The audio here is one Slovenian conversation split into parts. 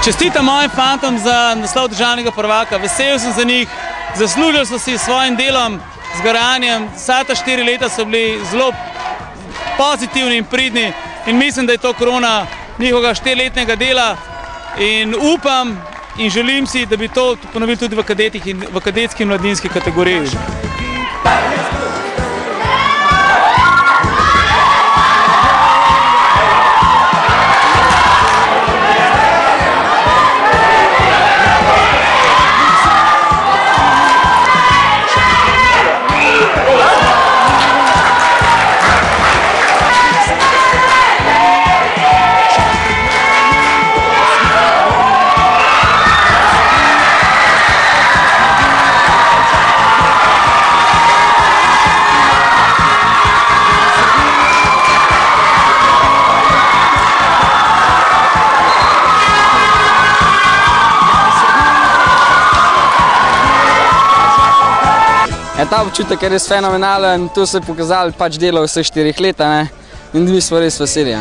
Čestitam mojim fantom za naslov državnega prvaka, vesel sem za njih, zaslužili so si s svojim delom, z garanjem, vsa ta 4 leta so bili zelo pozitivni in pridni in mislim, da je to korona njihovega 4-letnega dela in upam in želim si, da bi to ponovili tudi v kadetski in mladinski kategoriji. Ta občutek je res fenomenalen, tu se je pokazali pač delo vseh 4 let in mi smo res veseli.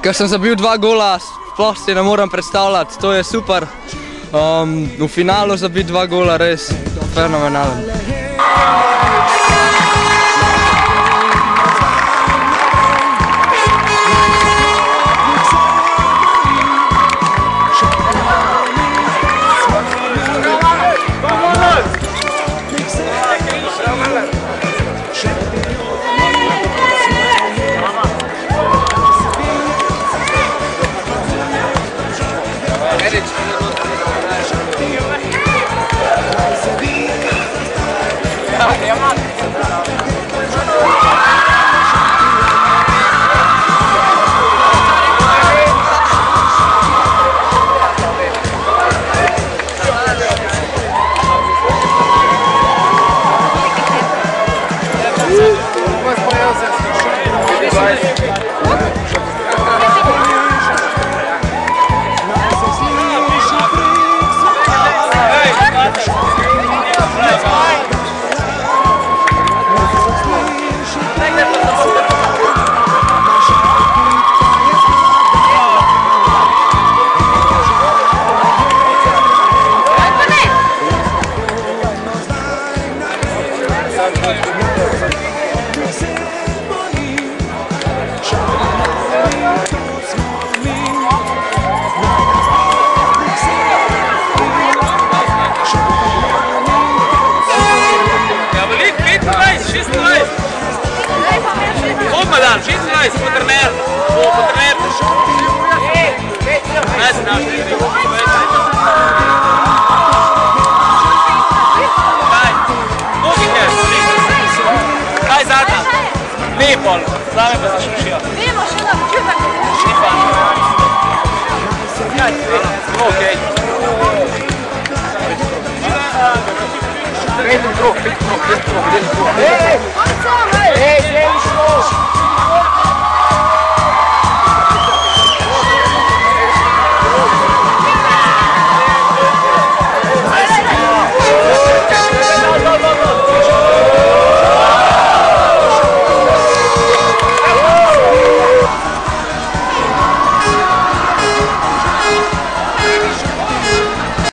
Ker sem zabil 2 gola, sploh si ne morem predstavljati, to je super. V finalu zabiti 2 gola, res fenomenalen.